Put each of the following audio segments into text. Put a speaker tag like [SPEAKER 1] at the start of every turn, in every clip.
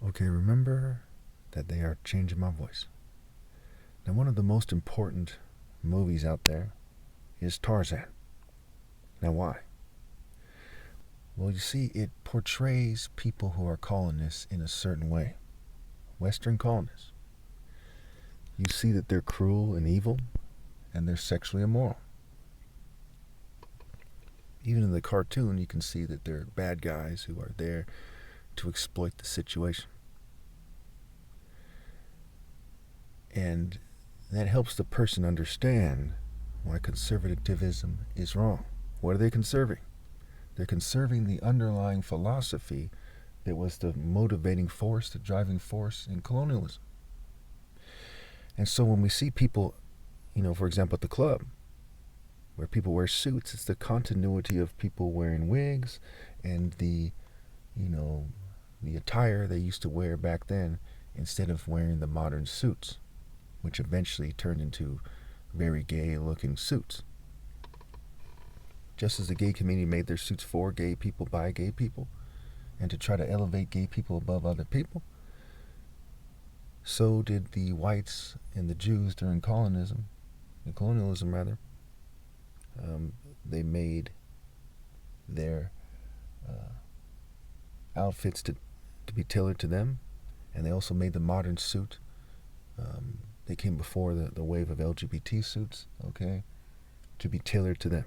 [SPEAKER 1] Okay, remember that they are changing my voice. Now, one of the most important movies out there is Tarzan. Now, why? Well, you see, it portrays people who are colonists in a certain way. Western colonists. You see that they're cruel and evil, and they're sexually immoral. Even in the cartoon, you can see that they're bad guys who are there to exploit the situation. And that helps the person understand why conservatism is wrong. What are they conserving? They're conserving the underlying philosophy that was the motivating force, the driving force in colonialism. And so when we see people, for example, at the club, where people wear suits, it's the continuity of people wearing wigs and the attire they used to wear back then instead of wearing the modern suits, which eventually turned into very gay-looking suits. Just as the gay community made their suits for gay people by gay people and to try to elevate gay people above other people, so did the whites and the Jews during colonialism. They made their outfits to be tailored to them, and they also made the modern suit. They came before the wave of LGBT suits, okay, to be tailored to them.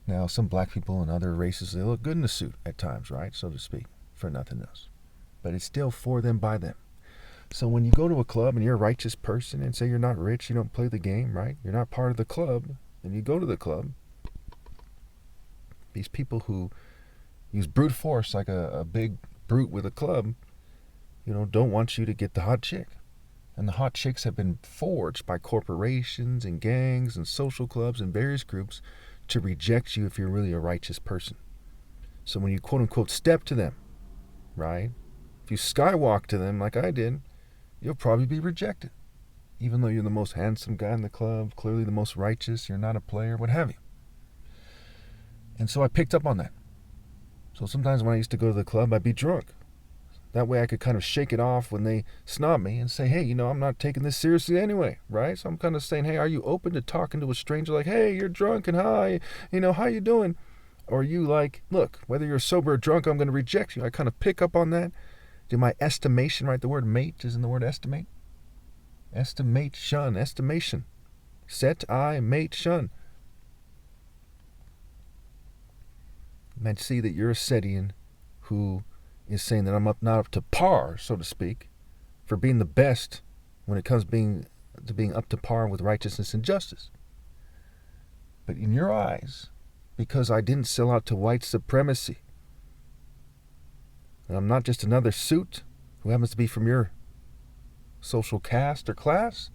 [SPEAKER 1] Now, some black people and other races, they look good in a suit at times, right, so to speak, for nothing else. But it's still for them, by them. So when you go to a club and you're a righteous person and say you're not rich, you don't play the game, right? You're not part of the club, and you go to the club, these people who use brute force like a big brute with a club, don't want you to get the hot chick. And the hot chicks have been forged by corporations and gangs and social clubs and various groups to reject you if you're really a righteous person. So when you quote-unquote step to them, right? If you skywalk to them like I did, you'll probably be rejected. Even though you're the most handsome guy in the club, clearly the most righteous, you're not a player, what have you. And so I picked up on that. So sometimes when I used to go to the club, I'd be drunk. That way I could kind of shake it off when they snob me and say, hey, I'm not taking this seriously anyway, right? So I'm kind of saying, hey, are you open to talking to a stranger like, hey, you're drunk and hi, how you doing? Or are you like, look, whether you're sober or drunk, I'm going to reject you. I kind of pick up on that. Do my estimation, right? The word mate is in the word estimate. Estimate, shun, estimation. Set, I, mate, shun. And see that you're a Setian who is saying that I'm not up to par, so to speak, for being the best when it comes to being up to par with righteousness and justice. But in your eyes, because I didn't sell out to white supremacy, and I'm not just another suit who happens to be from your social caste or class,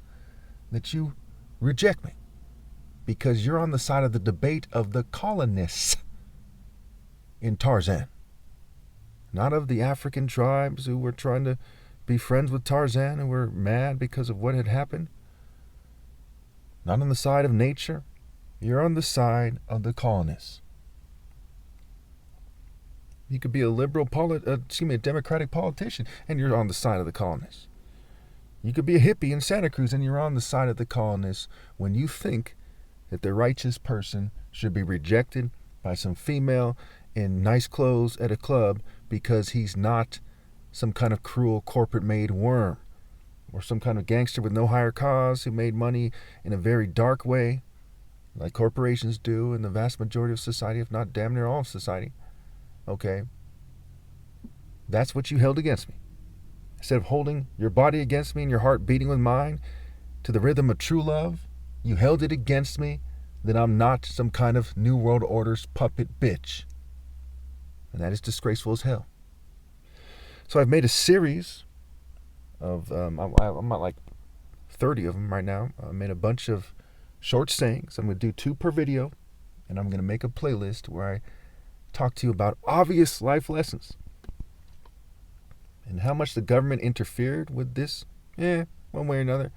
[SPEAKER 1] that you reject me because you're on the side of the debate of the colonists in Tarzan. Not of the African tribes who were trying to be friends with Tarzan and were mad because of what had happened. Not on the side of nature. You're on the side of the colonists. You could be a a Democratic politician, and you're on the side of the colonists. You could be a hippie in Santa Cruz, and you're on the side of the colonists when you think that the righteous person should be rejected by some female in nice clothes at a club because he's not some kind of cruel corporate-made worm or some kind of gangster with no higher cause who made money in a very dark way, like corporations do in the vast majority of society, if not damn near all of society. Okay? That's what you held against me. Instead of holding your body against me and your heart beating with mine to the rhythm of true love, you held it against me that I'm not some kind of New World Order's puppet bitch. And that is disgraceful as hell. So I've made a series of, I'm at like 30 of them right now. I made a bunch of short sayings. I'm going to do 2 per video, and I'm going to make a playlist where I talk to you about obvious life lessons. And how much the government interfered with this, one way or another.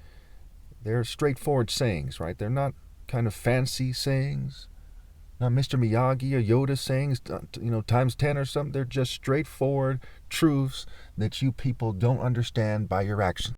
[SPEAKER 1] They're straightforward sayings, right? They're not kind of fancy sayings. not Mr. Miyagi or Yoda sayings, times 10 or something. They're just straightforward truths that you people don't understand by your actions.